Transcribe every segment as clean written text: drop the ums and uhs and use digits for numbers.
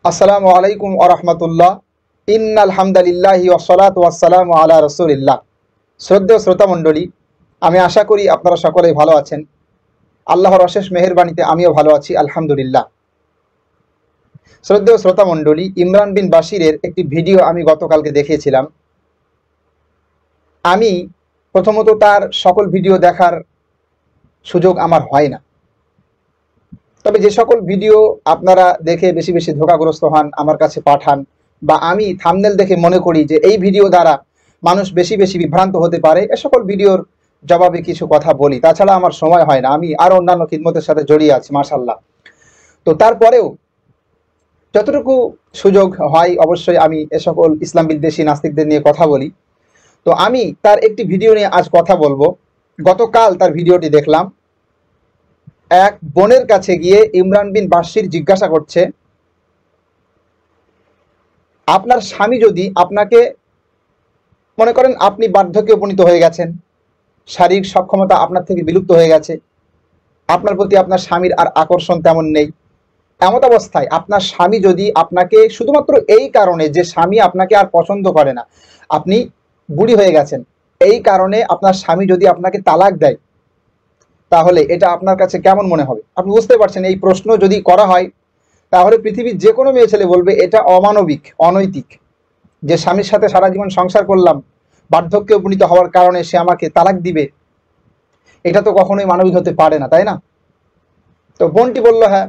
আসসালামু আলাইকুম ওয়া রাহমাতুল্লাহ। ইন্নাল হামদালিল্লাহি ওয়াসসালাতু ওয়াসসালামু আলা রাসূলিল্লাহ। শ্রদ্ধেয় শ্রোতা মণ্ডলী, আমি আশা করি আপনারা সকলেই ভালো আছেন। আল্লাহর অশেষ মেহেরবানিতে আমিও ভালো আছি, আলহামদুলিল্লাহ। শ্রদ্ধেয় শ্রোতা মণ্ডলী, ইমরান বিন বাশিরের একটি ভিডিও আমি গতকালকে দেখিয়েছিলাম। আমি প্রথমত তার সকল ভিডিও দেখার সুযোগ আমার হয় না, তবে যে সকল ভিডিও আপনারা দেখে বেশি বেশি ধোঁকাগ্রস্ত হন, আমার কাছে পাঠান, বা আমি থাম্বনেল দেখে মনে করি যে এই ভিডিও দ্বারা মানুষ বেশি বেশি বিভ্রান্ত হতে পারে, এ সকল ভিডিওর জবাবে কিছু কথা বলি। তাছাড়া আমার সময় হয় না, আমি আরও অন্যান্য খিদমতের সাথে জড়িয়ে আছি, মাশাল্লাহ। তো তারপরেও যতটুকু সুযোগ হয় অবশ্যই আমি এ সকল ইসলাম বিদ্বেষী নাস্তিকদের নিয়ে কথা বলি। তো আমি তার একটি ভিডিও নিয়ে আজ কথা বলবো। গতকাল তার ভিডিওটি দেখলাম। এক বোনের কাছে গিয়ে ইমরান বিন বাশির জিজ্ঞাসা করছে, আপনার স্বামী যদি আপনাকে, মনে করেন আপনি বার্ধক্যে উপনীত হয়ে গেছেন, শারীরিক সক্ষমতা আপনার থেকে বিলুপ্ত হয়ে গেছে, আপনার প্রতি আপনার স্বামীর আর আকর্ষণ তেমন নেই, এমত অবস্থায় আপনার স্বামী যদি আপনাকে শুধুমাত্র এই কারণে যে স্বামী আপনাকে আর পছন্দ করে না, আপনি বুড়ি হয়ে গেছেন, এই কারণে আপনার স্বামী যদি আপনাকে তালাক দেয়, তাহলে এটা আপনার কাছে কেমন মনে হবে? আপনি বুঝতে পারছেন, এই প্রশ্ন যদি করা হয় তাহলে পৃথিবীর যে কোনো মেয়ে ছেলে বলবে এটা অমানবিক, অনৈতিক। যে স্বামীর সাথে সারা জীবন সংসার করলাম, বার্ধক্যে উপনীত হওয়ার কারণে সে আমাকে তালাক দিবে, এটা তো কখনোই মানবিক হতে পারে না, তাই না? তো বোনটি বলল, হ্যাঁ,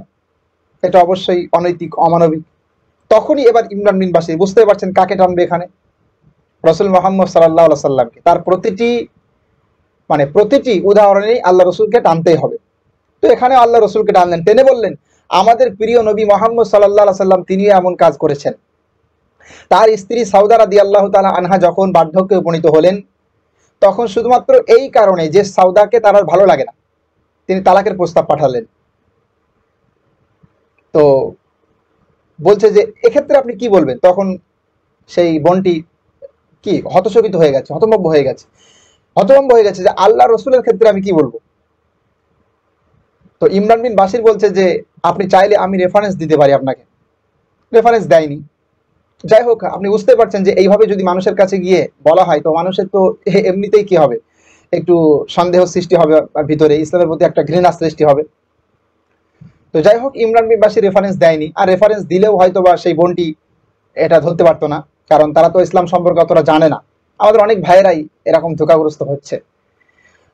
এটা অবশ্যই অনৈতিক, অমানবিক। তখনই এবার ইমরান বিন বাশির, বুঝতে পারছেন কাকে টানবে এখানে? রসুল মোহাম্মদ সাল্লাল্লাহু আলাইহি সাল্লামকে। তার প্রতিটি উদাহরণেই আল্লাহ রসুলকে টানতেই হবে। তো এখানে আল্লাহ রসুলকে টানলেন, টেনে বললেন আমাদের প্রিয় নবী মোহাম্মদ সাল্লাল্লাহু আলাইহি সাল্লাম তিনিও এমন কাজ করেছেন। তার স্ত্রী সাউদা রাদিয়াল্লাহু তাআলা আনহা যখন বার্ধক্যে উপনীত হলেন, তখন শুধুমাত্র এই কারণে যে সাউদাকে তার আর ভালো লাগে না, তিনি তালাকের প্রস্তাব পাঠালেন। তো বলছে যে এক্ষেত্রে আপনি কি বলবেন? তখন সেই বোনটি কি হতচকিত হয়ে গেছে, হতভম্ব হয়ে গেছে যে আল্লাহ রসুলের ক্ষেত্রে আমি কি বলবো। তো ইমরান বিন বাশির বলছে যে আপনি চাইলে আমি রেফারেন্স দিতে পারি আপনাকে। রেফারেন্স দেয়নি। যাই হোক, আপনি বুঝতে পারছেন যে এইভাবে যদি মানুষের কাছে গিয়ে বলা হয়, তো মানুষের তো এমনিতেই কি হবে, একটু সন্দেহ সৃষ্টি হবে, ভিতরে ইসলামের প্রতি একটা ঘৃণা সৃষ্টি হবে। তো যাই হোক, ইমরান বিন বাশির রেফারেন্স দেয়নি, আর রেফারেন্স দিলেও হয়তো বা সেই বোনটি এটা ধরতে পারতো না, কারণ তারা তো ইসলাম সম্পর্কে অতটা জানে না। আমাদের অনেক ভাইয়েরাই এরকম ধোঁকাগ্রস্ত হচ্ছে।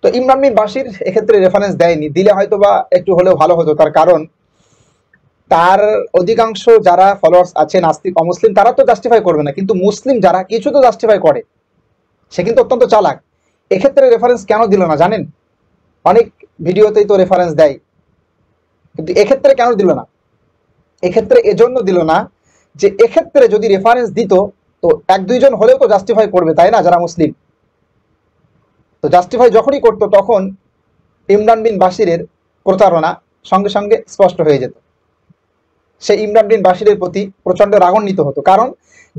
তো ইমরান বিন বাশির এক্ষেত্রে রেফারেন্স দেয়নি, দিলে হয়তো বা একটু হলেও ভালো হতো। তার কারণ তার অধিকাংশ যারা ফলোয়ার্স আছে নাস্তিক অমুসলিম, তারা তো জাস্টিফাই করবে না, কিন্তু মুসলিম যারা কিছু তো জাস্টিফাই করে, সে কিন্তু অত্যন্ত চালাক। এক্ষেত্রে রেফারেন্স কেন দিল না জানেন? অনেক ভিডিওতেই তো রেফারেন্স দেয়, কিন্তু এক্ষেত্রে কেন দিল না? এক্ষেত্রে এজন্য দিল না যে এক্ষেত্রে যদি রেফারেন্স দিত তো এক দুইজন হলেও তো জাস্টিফাই করবে, তাই না, যারা মুসলিম। তো জাস্টিফাই যখনই করতো তখন ইমরান বিন বাশিরের প্রতারণা সঙ্গে সঙ্গে স্পষ্ট হয়ে যেত। সে ইমরান বিন বাশিরের প্রতি প্রচন্ড রাগান্বিত হতো, কারণ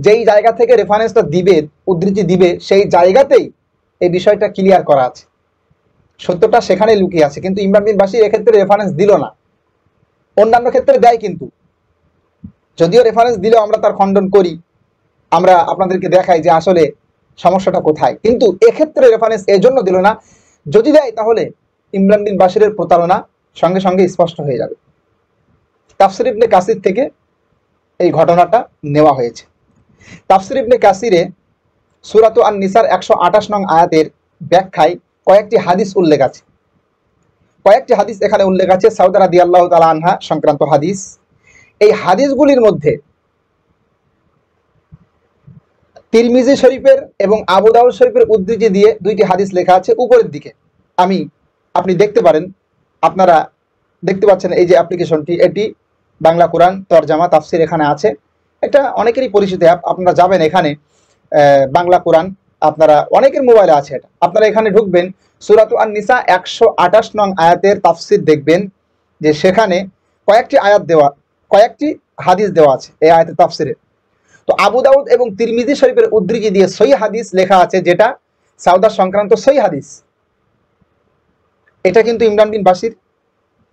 যেই জায়গা থেকে রেফারেন্সটা দিবে, উদ্ধৃতি দিবে, সেই জায়গাতেই এই বিষয়টা ক্লিয়ার করা আছে, সত্যটা সেখানে লুকিয়ে আছে। কিন্তু ইমরান বিন বাশির এক্ষেত্রে রেফারেন্স দিল না। অন্যান্য ক্ষেত্রে দেয়, কিন্তু যদিও রেফারেন্স দিলেও আমরা তার খণ্ডন করি, আমরা আপনাদেরকে দেখাই যে আসলে সমস্যাটা কোথায়। কিন্তু এক্ষেত্রে রেফারেন্স এজন্য দিল না, যদি দেয় তাহলে ইমরান বিন বাশিরের প্রতারণা সঙ্গে সঙ্গে স্পষ্ট হয়ে যাবে। তাফসির ইবনে কাসির থেকে এই ঘটনাটা নেওয়া হয়েছে। তাফসির ইবনে কাসিরে সূরাত আন-নিসার 128 নং আয়াতের ব্যাখ্যায় কয়েকটি হাদিস উল্লেখ আছে। কয়েকটি হাদিস এখানে উল্লেখ আছে সাউদা রাদিয়াল্লাহু তাআলা আনহা সংক্রান্ত হাদিস। এই হাদিসগুলির মধ্যে তিরমিজি শরীফের এবং আবু দাউদ শরীফের উদ্ধৃতি দিয়ে দুইটি হাদিস লেখা আছে উপরের দিকে। আপনি দেখতে পারেন, আপনারা দেখতে পাচ্ছেন এই যে অ্যাপ্লিকেশনটি, এটি বাংলা কোরআন তরজামা তাফসির এখানে আছে। এটা অনেকেরই পরিচিত অ্যাপ। আপনারা যাবেন এখানে, বাংলা কোরআন, আপনারা অনেকের মোবাইলে আছে এটা। আপনারা এখানে ঢুকবেন, সূরাত আন-নিসা 128 নং আয়াতের তাফসির দেখবেন যে সেখানে কয়েকটি হাদিস দেওয়া আছে এই আয়াতের তাফসিরে। তো আবু দাউদ এবং তিরমিজি শরীফের উদ্ধৃতি দিয়ে সহিহ হাদিস লেখা আছে, যেটা সাউদা সংক্রান্ত সহিহ হাদিস। এটা কিন্তু ইমরান বিন বাশির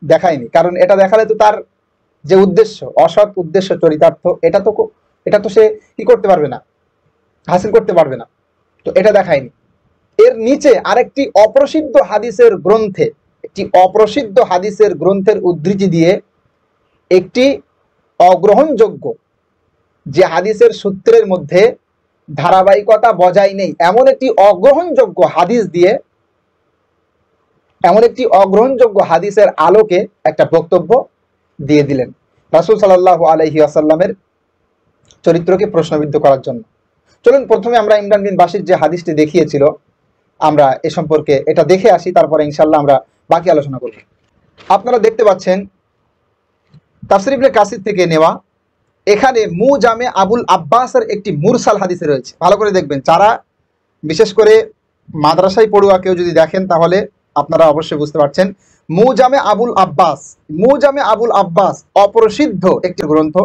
দেখায়নি, কারণ এটা দেখালে তো তার যে উদ্দেশ্য, অসৎ উদ্দেশ্য চরিতার্থ, এটা তো সে কি করতে পারবে না, হাসিল করতে পারবে না। তো এটা দেখায়নি। এর নিচে আরেকটি অপ্রসিদ্ধ হাদিসের গ্রন্থের উদ্ধৃতি দিয়ে একটি অগ্রহণযোগ্য, যে হাদিসের সূত্রের মধ্যে ধারাবাহিকতা বজায় নেই এমন একটি অগ্রহণযোগ্য হাদিসের আলোকে একটা বক্তব্য দিয়ে দিলেন রাসূল সাল্লাল্লাহু আলাইহি ওয়াসাল্লামের চরিত্রকে প্রশ্নবিদ্ধ করার জন্য। চলুন প্রথমে আমরা ইমরান বিন বাশির যে হাদিসটি দেখিয়েছিল আমরা এ সম্পর্কে এটা দেখে আসি, তারপরে ইনশাআল্লাহ আমরা বাকি আলোচনা করব। আপনারা দেখতে পাচ্ছেন তাফসীর ইবনে কাসির থেকে নেওয়া, এখানে মুজামে আবুল আব্বাসের একটি মুরসাল হাদিসে রয়েছে। ভালো করে দেখবেন, যারা বিশেষ করে মাদ্রাসায় পড়ুয়া কেউ যদি দেখেন তাহলে আপনারা অবশ্যই বুঝতে পারছেন। মুজামে আবুল আব্বাস অপ্রসিদ্ধ একটি গ্রন্থ,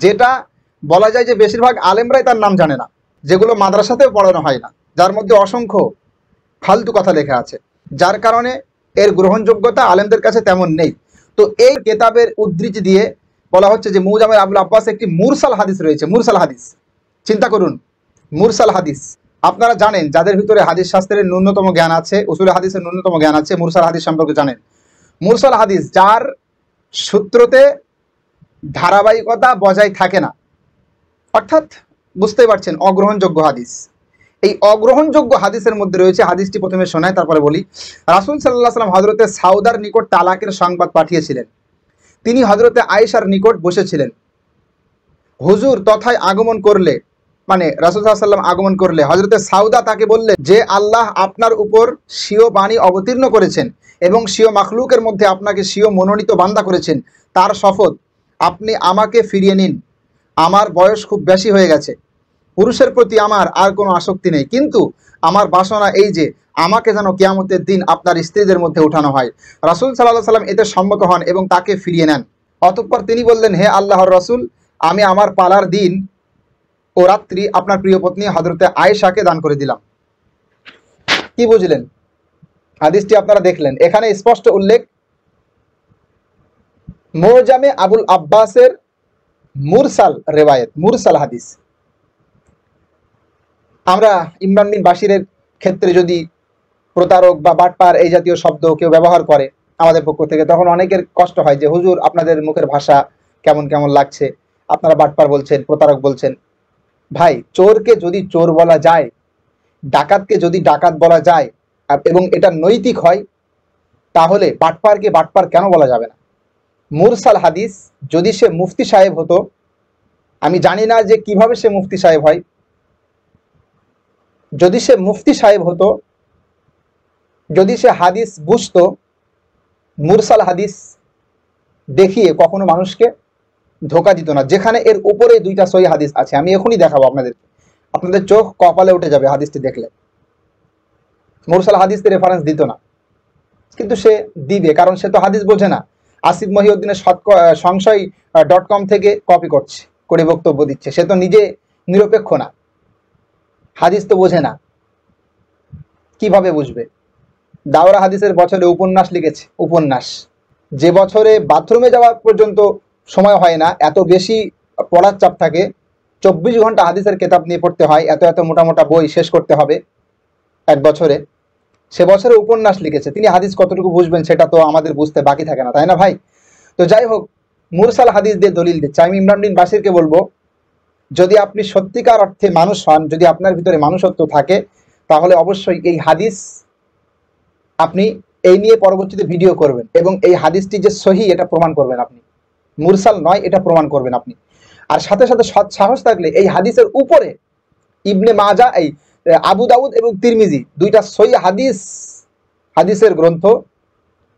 যেটা বলা যায় যে বেশিরভাগ আলেমরাই তার নাম জানে না, যেগুলো মাদ্রাসাতেও পড়ানো হয় না, যার মধ্যে অসংখ্য ফালতু কথা লেখা আছে, যার কারণে এর গ্রহণযোগ্যতা আলেমদের কাছে তেমন নেই। তো এই কেতাবের উদ্ধৃতি দিয়ে বলা হচ্ছে যে মুজামে আবুল আব্বাস একটি মুরসাল হাদিস রয়েছে। মুরসাল হাদিস, চিন্তা করুন, মুরসাল হাদিস। আপনারা জানেন, যাদের ভিতরে হাদিস শাস্ত্রের ন্যূনতম জ্ঞান আছে, উসুল হাদিসের ন্যূনতম জ্ঞান আছে, মুরসাল হাদিস সম্পর্কে জানেন। মুরসাল হাদিস যার সূত্রতে ধারাবাহিকতা বজায় থাকে না, অর্থাৎ বুঝতে পারছেন অগ্রহণযোগ্য হাদিস। এই অগ্রহণযোগ্য হাদিসের মধ্যে রয়েছে, হাদিসটি প্রথমে শোনায় তারপরে বলি। রাসূল সাল্লাল্লাহু আলাইহি ওয়াসাল্লাম হযরতে সাউদার নিকট তালাকের সংবাদ পাঠিয়েছিলেন। তিনি হযরতে আয়েশার নিকট বসেছিলেন। হুজুর তথায় আগমন করলে, মানে রাসূল সাল্লাল্লাহু আলাইহি ওয়াসাল্লাম আগমন করলে হযরতে সাউদা তাকে বললেন যে আল্লাহ আপনার উপর স্বীয় বাণী অবতীর্ণ করেছেন এবং স্বীয় মাখলুকের মধ্যে আপনাকে স্বীয় মনোনীত বান্দা করেছেন, তার শপথ আপনি আমাকে ফিরিয়ে নিন। আমার বয়স খুব বেশি হয়ে গেছে, পুরুষের প্রতি আমার আর কোনো আসক্তি নেই, কিন্তু আমার বাসনা এই যে আমাকে যেন কিয়ামতের দিন আপনার স্ত্রীদের মধ্যে উঠানো হয়। রাসূল সাল্লাল্লাহু আলাইহি ওয়াসাল্লাম এতে সম্মত হন এবং তাকে ফিরিয়ে নেন। অতঃপর তিনি বললেন, হে আল্লাহর রাসূল, আমি আমার পালার দিন ও রাত্রি আপনার প্রিয় পত্নী হযরতে আয়েশাকে দান করে দিলাম। কি বুঝলেন? হাদিসটি আপনারা দেখলেন, এখানে স্পষ্ট উল্লেখ মুজামে আবুল আব্বাসের মুরসাল রেওয়ায়েত, মুরসাল হাদিস। আমরা ইমরান বিন বাশিরের ক্ষেত্রে যদি প্রতারক বা বাটপার এই জাতীয় শব্দ কেউ ব্যবহার করে আমাদের পক্ষ থেকে, তখন অনেকের কষ্ট হয় যে হুজুর আপনাদের মুখের ভাষা কেমন কেমন লাগছে, আপনারা বাটপার বলছেন, প্রতারক বলছেন। ভাই, চোরকে যদি চোর বলা যায়, ডাকাতকে যদি ডাকাত বলা যায় এবং এটা নৈতিক হয়, তাহলে বাটপারকে বাটপার কেন বলা যাবে না? মুরসাল হাদিস, যদি সে মুফতি সাহেব হতো, আমি জানি না যে কিভাবে সে মুফতি সাহেব হয়, যদি সে মুফতি সাহেব হতো, যদি সে হাদিস বুঝতো, মুরসাল হাদিস দেখিয়ে কখনো মানুষকে ধোকা দিত না, যেখানে এর উপরে দুইটা সহি হাদিস আছে। আমি এখনই দেখাবো আপনাদের চোখ কপালে উঠে যাবে হাদিসটি দেখলে। মুরসাল হাদিসকে রেফারেন্স দিত না, কিন্তু সে দিবে, কারণ সে তো হাদিস বোঝে না। আসিফ মহিউদ্দিনের সংশয়.com থেকে কপি করে বক্তব্য দিচ্ছে, সে তো নিজে নিরপেক্ষ না, হাদিস তো বোঝে না, কিভাবে বুঝবে? দাওরা হাদিসের বছরে উপন্যাস লিখেছে, উপন্যাস, যে বছরে বাথরুমে যাওয়া পর্যন্ত সময় হয় না, এত বেশি পড়ার চাপ থাকে, 24 ঘন্টা হাদিসের কেতাব নিয়ে পড়তে হয়, এত এত মোটা মোটা বই শেষ করতে হবে এক বছরে, সে বছরে উপন্যাস লিখেছে। তিনি হাদিস কতটুকু বুঝবেন সেটা তো আমাদের বুঝতে বাকি থাকে না, তাই না ভাই? তো যাই হোক, মুরসাল হাদিস দিয়ে দলিল দিচ্ছে। আমি ইমরান বিন বাশিরকে বলবো, যদি আপনি সত্যিকার অর্থে মানুষ হন, যদি আপনার ভিতরে মানুষত্ব থাকে, তাহলে অবশ্যই এই হাদিস আপনি এই নিয়ে পরবর্তীতে ভিডিও করবেন এবং এই হাদিসটি যে সহি এটা প্রমাণ করবেন, আপনি মুরসাল নয় এটা প্রমাণ করবেন আপনি। আর সাথে সাথে সৎ সাহস থাকলে এই হাদিসের উপরে ইবনে মাজা, এই আবু দাউদ এবং তিরমিজি, দুইটা সহি হাদিসের গ্রন্থ,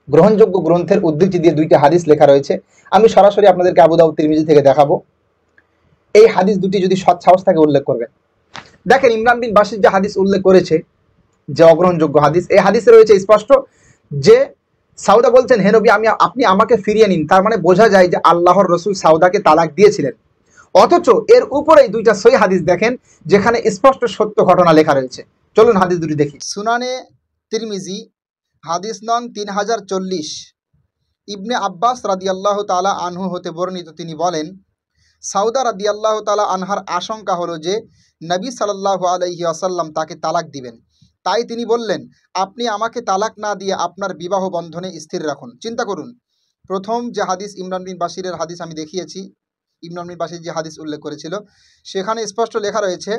গ্রহণযোগ্য গ্রন্থের উদ্ধৃতি দিয়ে দুইটা হাদিস লেখা রয়েছে। আমি সরাসরি আপনাদেরকে আবু দাউদ তিরমিজি থেকে দেখাবো। এই হাদিস দুটি যদি সৎ সাহস থাকে উল্লেখ করবেন। দেখেন, ইমরান বিন বাশির যে হাদিস উল্লেখ করেছে, যে অগ্রহণযোগ্য হাদিস, এই হাদিসে রয়েছে স্পষ্ট যে সাউদা বলছেন, হে নবী, আপনি আমাকে ফিরিয়ে নিন। তার মানে বোঝা যায় যে আল্লাহর রসুল সাউদাকে তালাক দিয়েছিলেন। অথচ এর উপরেই দুইটা সহি হাদিস দেখেন, যেখানে স্পষ্ট সত্য ঘটনা লেখা রয়েছে। চলুন হাদিস দুটি দেখি। সুনানে তিরমিজি হাদিস নং 3040, ইবনে আব্বাস রাদিয়াল্লাহু তাআলা আনহু হতে বর্ণিত, তিনি বলেন, সাউদা রাদিয়াল্লাহু তাআলা আনহার আশঙ্কা হলো যে নবী সাল্লাল্লাহু আলাইহি ওয়াসাল্লাম তাকে তালাক দিবেন। তাই তিনি বললেন, আপনি আমাকে তালাক না দিয়ে আপনার বিবাহ বন্ধনে স্থির রাখুন। চিন্তা করুন, প্রথম যে হাদিস ইমরান বিন বাশিরের হাদিস আমি দেখিয়েছি, ইমরান বিন বাশির যে হাদিস উল্লেখ করেছিল, সেখানে স্পষ্ট লেখা রয়েছে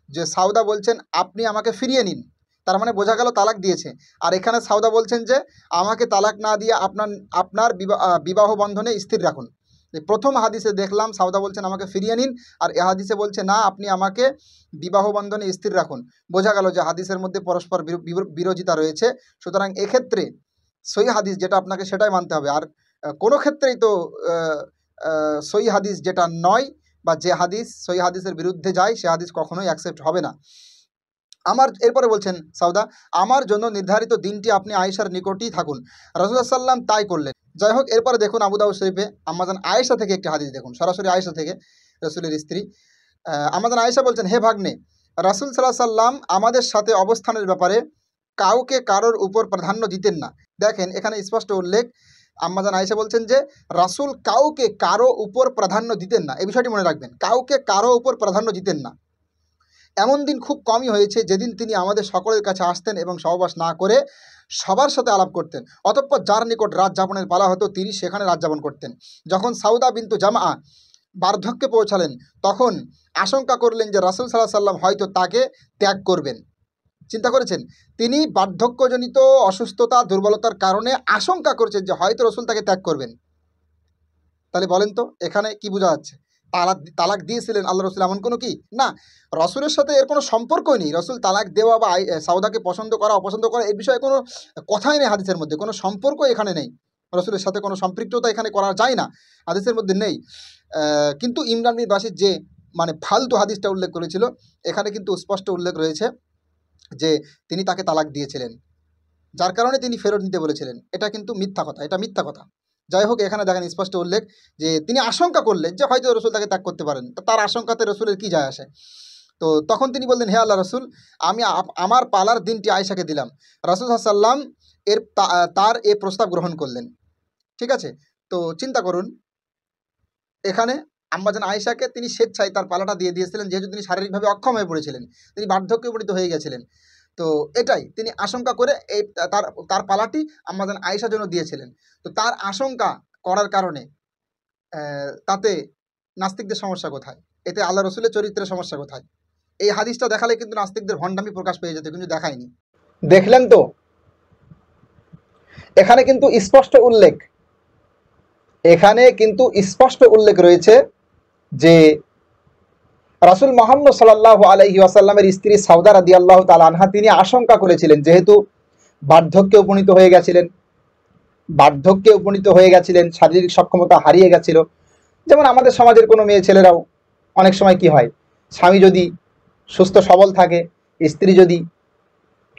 যে সাউদা বলছেন আপনি আমাকে ফিরিয়ে নিন, তার মানে বোঝা গেল তালাক দিয়েছে। আর এখানে সাউদা বলছেন যে আমাকে তালাক না দিয়ে আপনার বিবাহ বন্ধনে স্থির রাখুন। প্রথম হাদিসে দেখলাম সাউদা বলছেন আমাকে ফিরিয়ে নিন, আর এ হাদিসে বলছে না, আপনি আমাকে বিবাহ বন্ধনে স্থির রাখুন। বোঝা গেল যে হাদিসের মধ্যে পরস্পর বিরোধিতা রয়েছে। সুতরাং এক্ষেত্রে সহি হাদিস যেটা আপনাকে সেটাই মানতে হবে। আর কোনো ক্ষেত্রেই তো সহি হাদিস যেটা নয় বা যে হাদিস সহি হাদিসের বিরুদ্ধে যায় সে হাদিস কখনোই অ্যাকসেপ্ট হবে না। এরপরে বলছেন সাউদা, আমার জন্য নির্ধারিত দিনটি আপনি আয়েশার নিকটই থাকুন। রাসূলুল্লাহ সাল্লাম তাই করলেন। যাই হোক, এরপরে দেখুন আবু দাউদ শরীফে আম্মাজান আয়েশা থেকে একটি হাদিস দেখুন, সরাসরি আয়েশা থেকে, রাসূলের স্ত্রী আম্মাজান আয়েশা বলছেন, হে ভাগ্নে, রাসূল সাল্লাল্লাহু আলাইহি সাল্লাম আমাদের সাথে অবস্থানের ব্যাপারে কাউকে কারোর উপর প্রাধান্য দিতেন না। দেখেন এখানে স্পষ্ট উল্লেখ, আম্মাজান আয়েশা বলছেন যে রাসূল কাউকে কারো উপর প্রাধান্য দিতেন না। এই বিষয়টি মনে রাখবেন, কাউকে কারো উপর প্রাধান্য দিতেন না। এমন দিন খুব কমই হয়েছে যেদিন তিনি আমাদের সকলের কাছে আসতেন এবং সহবাস না করে সবার সাথে আলাপ করতেন। অতঃপর যার নিকট রাত যাপনের পালা হতো তিনি সেখানে রাত যাপন করতেন। যখন সাউদা বিনতু জামা বার্ধক্যে পৌঁছালেন তখন আশঙ্কা করলেন যে রাসূল সাল্লাল্লাহু আলাইহি সাল্লাম হয়তো তাকে ত্যাগ করবেন। চিন্তা করেছেন, তিনি বার্ধক্যজনিত অসুস্থতা দুর্বলতার কারণে আশঙ্কা করছেন যে হয়তো রসুল তাকে ত্যাগ করবেন। তাহলে বলেন তো এখানে কি বোঝা যাচ্ছে? তালাক দিয়েছিলেন আল্লাহ রসুল এমন কোনো কি না, রসুলের সাথে এর কোনো সম্পর্কই নেই। রসুল তালাক দেওয়া বা সাউদাকে পছন্দ করা অপছন্দ করা এই বিষয়ে কোনো কথাই নেই, হাদিসের মধ্যে কোনো সম্পর্ক এখানে নেই, রসুলের সাথে কোনো সম্পৃক্ততা এখানে করা যায় না, হাদিসের মধ্যে নেই। কিন্তু ইমরান বিন বাশির যে ফালতু হাদিসটা উল্লেখ করেছিল, এখানে কিন্তু স্পষ্ট উল্লেখ রয়েছে যে তিনি তাকে তালাক দিয়েছিলেন, যার কারণে তিনি ফেরত নিতে বলেছিলেন। এটা কিন্তু মিথ্যা কথা, এটা মিথ্যা কথা। যাই হোক, এখানে দেখেন স্পষ্ট উল্লেখ যে তিনি আশঙ্কা করলেন যে হয়তো রসুল তাকে ত্যাগ করতে পারেন। তার আশঙ্কাতে রসুলের কি যায় আসে? তো তখন তিনি বললেন, হে আল্লাহ রসুল, আমি আমার পালার দিনটি আয়েশাকে দিলাম। রাসূল সাল্লাম তার এ প্রস্তাব গ্রহণ করলেন। ঠিক আছে, তো চিন্তা করুন, এখানে আম্মাজান আয়েশাকে তিনি স্বেচ্ছায় তার পালাটা দিয়ে দিয়েছিলেন, যেহেতু তিনি শারীরিকভাবে অক্ষম হয়ে পড়েছিলেন, তিনি বার্ধক্যে উপনীত হয়ে গেছিলেন। তো এটাই তিনি আশঙ্কা করে এই তার পালাটি আম্মাজান আয়েশার জন্য দিয়েছিলেন। তো তার আশঙ্কা করার কারণে তাতে নাস্তিকদের সমস্যা কোথায়? এতে আল্লাহ রসুলের চরিত্রের সমস্যা কোথায়? এই হাদিসটা দেখালে কিন্তু নাস্তিকদের ভণ্ডামি প্রকাশ পেয়ে যেত, কিন্তু দেখায়নি। দেখলেন তো, এখানে কিন্তু স্পষ্ট উল্লেখ রয়েছে যে রাসূল মুহাম্মদ সাল্লাল্লাহু আলাইহি ওয়াসাল্লামের স্ত্রী সাউদা রাদিয়াল্লাহু তাআলা আনহা তিনি আশঙ্কা করেছিলেন, যেহেতু বার্ধক্যে উপনীত হয়ে গেছিলেন, শারীরিক সক্ষমতা হারিয়ে গেছিল। যেমন আমাদের সমাজের কোনো মেয়ে ছেলেরাও অনেক সময় কি হয়, স্বামী যদি সুস্থ সবল থাকে, স্ত্রী যদি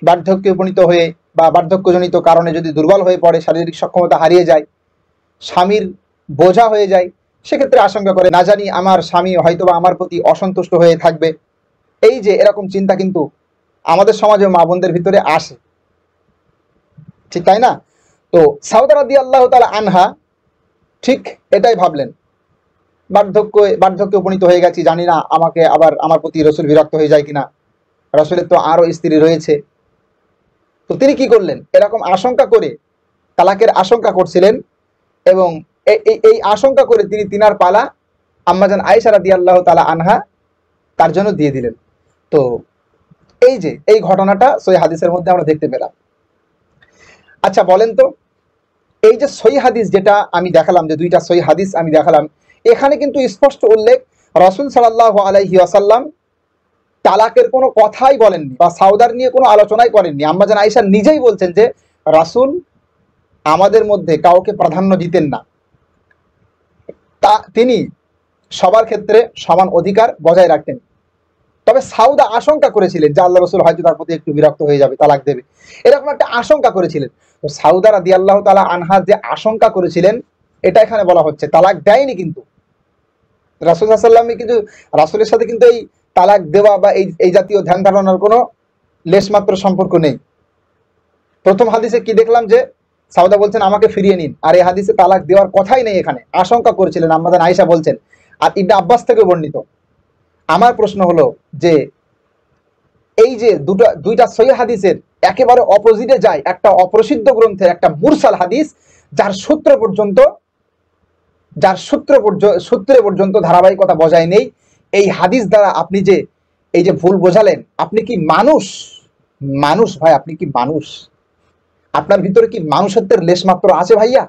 বার্ধক্যে উপনীত হয়ে বা বার্ধক্যজনিত কারণে যদি দুর্বল হয়ে পড়ে, শারীরিক সক্ষমতা হারিয়ে যায়, স্বামীর বোঝা হয়ে যায়, সেক্ষেত্রে আশঙ্কা করে না জানি আমার স্বামী হয়তোবা আমার প্রতি অসন্তুষ্ট হয়ে থাকবে। এই যে এরকম চিন্তা কিন্তু আমাদের সমাজে মা বোনদের ভিতরে আসে, ঠিক তাই না? তো সাউদা রাদিয়াল্লাহু তাআলা আনহা ঠিক এটাই ভাবলেন, বার্ধক্যে উপনীত হয়ে গেছি, জানি না আমাকে আবার আমার প্রতি রসুল বিরক্ত হয়ে যায় কিনা, রসুলের তো আরও স্ত্রী রয়েছে। তো তিনি কি করলেন, এরকম আশঙ্কা করে তালাকের আশঙ্কা করছিলেন, এবং এই আশঙ্কা করে তিনি তিনার পালা আম্মাজান আয়েশা রাদিয়াল্লাহু তাআলা আনহা তার জন্য দিয়ে দিলেন। তো এই যে এই ঘটনাটা সহিহ হাদিসের মধ্যে আমরা দেখতে পেলাম। আচ্ছা বলেন তো, এই যে সহিহ হাদিস যেটা আমি দেখালাম, যে দুইটা সহিহ হাদিস আমি দেখালাম, এখানে কিন্তু স্পষ্ট উল্লেখ রাসূল সাল্লাল্লাহু আলাইহি ওয়াসাল্লাম তালাকের কোনো কথাই বলেননি বা সাউদার নিয়ে কোনো আলোচনাই করেননি। আম্মাজান আয়েশা নিজেই বলছেন যে রাসূল আমাদের মধ্যে কাউকে প্রাধান্য দিতেন না, তিনি সবার ক্ষেত্রে সমান অধিকার বজায় রাখতেন। তবে সাউদা আশঙ্কা করেছিলেন যে আল্লাহ রসুল হয়তো তার প্রতি একটু বিরক্ত হয়ে যাবে, তালাক দেবে, এরকম একটা আশঙ্কা করেছিলেন। তো সাউদা রাদিয়াল্লাহু তাআলা আনহা যে আশঙ্কা করেছিলেন এটা এখানে বলা হচ্ছে, তালাক দেয়নি কিন্তু রাসূল সাল্লাল্লাহু আলাইহি ওয়াসাল্লাম, কিন্তু রাসূলের সাথে কিন্তু এই তালাক দেওয়া বা এই জাতীয় ধ্যান ধারণার কোনো লেশমাত্র সম্পর্ক নেই। প্রথম হাদিসে কি দেখলাম যে সাউদা বলছেন আমাকে ফিরিয়ে নিন, আর এই হাদিসে তালাক দেওয়ার কথাই নেই, এখানে আশঙ্কা করেছিলেন আমাদের আয়েশা বলছেন, আর ইবনে আব্বাস থেকে বর্ণিত। আমার প্রশ্ন হলো যে এই যে দুইটা সহিহ হাদিসের একেবারে অপোজিটে যায়, একটা অপ্রসিদ্ধ গ্রন্থের একটা মুরসাল হাদিস, যার সূত্রে পর্যন্ত ধারাবাহিকতা বজায় নেই, এই হাদিস দ্বারা আপনি যে এই যে ভুল বোঝালেন, আপনি কি মানুষ ভাই? আপনি কি মানুষ? আপনার ভিতরে কি মানুষত্বের লেশ মাত্র আছে ভাইয়া?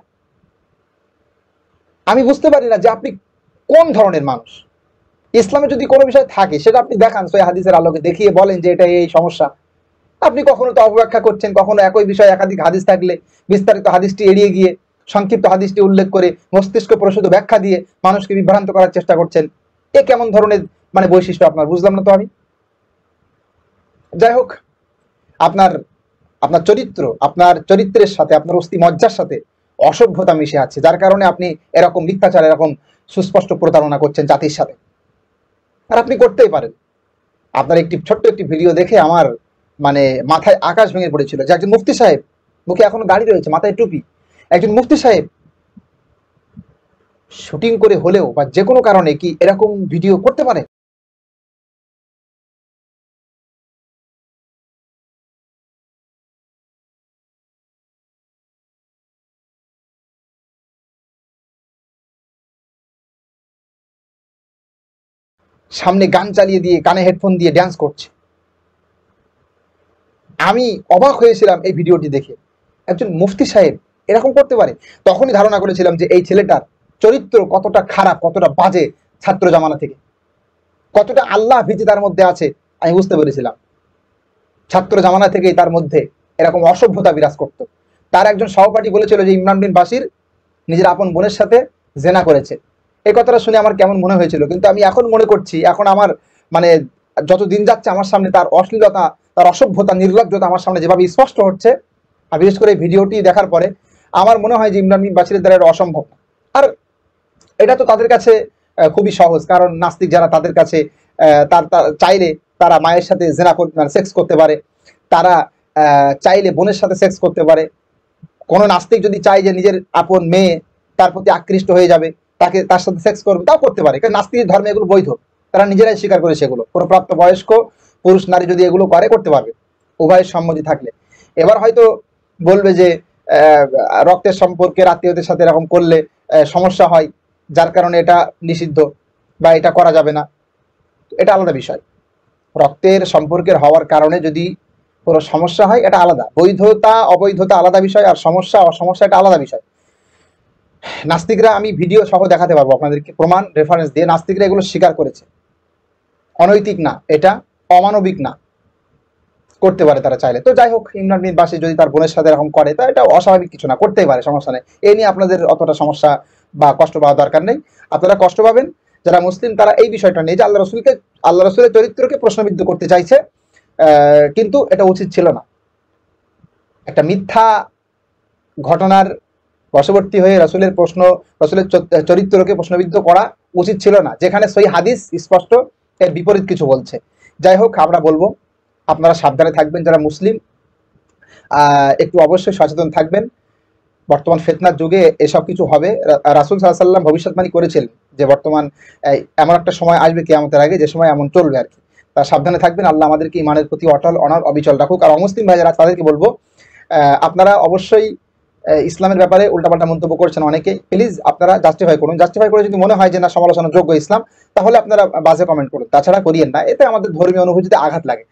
আমি বুঝতে পারি না যে আপনি কোন ধরনের মানুষ। ইসলামে যদি কোনো বিষয় থাকে সেটা আপনি দেখান, সহিহ হাদিসের আলোকে দেখিয়ে বলেন যে এটা এই সমস্যা। আপনি কখনো তো অপব্যাখ্যা করছেন, কখনো একই বিষয় একাধিক হাদিস থাকলে বিস্তারিত হাদিসটি এড়িয়ে গিয়ে সংক্ষিপ্ত হাদিসটি উল্লেখ করে মস্তিষ্ক প্রসূত ব্যাখ্যা দিয়ে মানুষকে বিভ্রান্ত করার চেষ্টা করছেন। এ কেমন ধরনের বৈশিষ্ট্য আপনার? বুঝলাম না তো আমি। যাই হোক, আপনার চরিত্রের সাথে, আপনার অস্থি মজ্জার সাথে অসভ্যতা মিশে আছে, যার কারণে আপনি এরকম মিথ্যাচার, এরকম সুস্পষ্ট প্রতারণা করছেন জাতির সাথে। আর আপনি করতেই পারেন। আপনার ছোট্ট একটি ভিডিও দেখে আমার মাথায় আকাশ ভেঙে পড়েছিল যে একজন মুফতি সাহেব, মুখে এখনো দাড়ি রয়েছে, মাথায় টুপি, একজন মুফতি সাহেব শুটিং করে হলেও বা যে কোনো কারণে কি এরকম ভিডিও করতে পারে? সামনে গান চালিয়ে দিয়ে, কানে হেডফোন দিয়ে ড্যান্স করছে। আমি অবাক হয়েছিলাম এই ভিডিওটি দেখে, একজন মুফতি সাহেব এরকম করতে পারে। তখনই ধারণা করেছিলাম যে এই ছেলেটার চরিত্র কতটা খারাপ, কতটা বাজে, ছাত্র জামানা থেকে কতটা আল্লাহ ভীতি তার মধ্যে আছে আমি বুঝতে পেরেছিলাম। ছাত্র জামানা থেকেই তার মধ্যে এরকম অসভ্যতা বিরাজ করত। তার একজন সহপাঠী বলেছিল যে ইমরান বিন বাশির নিজের আপন বোনের সাথে জেনা করেছে। এই কথাটা শুনে আমার কেমন মনে হয়েছিল, কিন্তু আমি এখন মনে করছি, এখন আমার যত দিন যাচ্ছে আমার সামনে তার অশ্লীলতা, তার অসভ্যতা, নির্লজ্জতা আমার সামনে যেভাবে স্পষ্ট হচ্ছে, আর বিশেষ করে এই ভিডিওটি দেখার পরে আমার মনে হয় যে ইমরান বিন বাশিরের দ্বারা এটা অসম্ভব। আর এটা তো তাদের কাছে খুবই সহজ, কারণ নাস্তিক যারা, তাদের কাছে চাইলে তারা মায়ের সাথে সেক্স করতে পারে, তারা চাইলে বোনের সাথে সেক্স করতে পারে। কোনো নাস্তিক যদি চায় যে নিজের আপন মেয়ে তার প্রতি আকৃষ্ট হয়ে যাবে, তার সাথে সেক্স করবে, তাও করতে পারে, কারণ নাস্তিক ধর্মে এগুলো বৈধ, তারা নিজেরাই স্বীকার করে সেগুলো। কোনো প্রাপ্তবয়স্ক পুরুষ নারী যদি এগুলো করতে পারবে, উভয়ের সম্মতি থাকলে। এবার হয়তো বলবে যে রক্তের সম্পর্কের আত্মীয়দের সাথে এরকম করলে সমস্যা হয়, যার কারণে এটা নিষিদ্ধ বা এটা করা যাবে না। এটা আলাদা বিষয়। রক্তের সম্পর্কের হওয়ার কারণে যদি কোনো সমস্যা হয় এটা আলাদা, বৈধতা অবৈধতা আলাদা বিষয়, আর সমস্যা অসমস্যা এটা আলাদা বিষয়। নাস্তিকরা, আমি ভিডিও সহ দেখাতে পারবো আপনাদেরকে, প্রমাণ রেফারেন্স দিয়ে, নাস্তিকরা এগুলো স্বীকার করেছে। অনৈতিক না, এটা অমানবিক না, করতে পারে তারা চাইলে। তো যাই হোক, ইমরান বিন বাশির যদি তার বোনের সাথে এরকম করে, তা এটা অস্বাভাবিক কিছু না, করতেই পারে, সমস্যা নেই। এ নিয়ে আপনাদের অতটা সমস্যা বা কষ্ট পাওয়ার দরকার নেই। আপনারা কষ্ট পাবেন যারা মুসলিম, তারা এই বিষয়টা নেই যে আল্লাহ রসুলের চরিত্রকে প্রশ্নবিদ্ধ করতে চাইছে, কিন্তু এটা উচিত ছিল না। একটা মিথ্যা ঘটনার বশবর্তী হয়ে রসুলের চরিত্রকে প্রশ্নবিদ্ধ করা উচিত ছিল না, যেখানে সহিহ হাদিস স্পষ্ট এর বিপরীত কিছু বলছে। যাই হোক, আমরা বলবো আপনারা সাবধানে থাকবেন, যারা মুসলিম একটু অবশ্যই সচেতন থাকবেন। বর্তমান ফিতনার যুগে এসব কিছু হবে। রাসূল সাল্লাল্লাহু আলাইহি ওয়াসাল্লাম ভবিষ্যৎবাণী করেছিলেন যে বর্তমান এমন একটা সময় আসবে কিয়ামতের আগে, যে সময় এমন চলবে আর কি। তা সাবধানে থাকবেন। আল্লাহ আমাদেরকে ইমানের প্রতি অটল অনড় অবিচল রাখুক। আর অমুসলিম ভাই যারা, তাদেরকে বলবো আপনারা অবশ্যই ইসলামের ব্যাপারে উল্টাপাল্টা মন্তব্য করছেন অনেকে, প্লিজ আপনারা জাস্টিফাই করুন। জাস্টিফাই করে যদি মনে হয় যে না সমালোচনার যোগ্য ইসলাম, তাহলে আপনারা বাজে কমেন্ট করুন, তাছাড়া করিয়েন না। এতে আমাদের ধর্মীয় অনুভূতিতে আঘাত লাগে।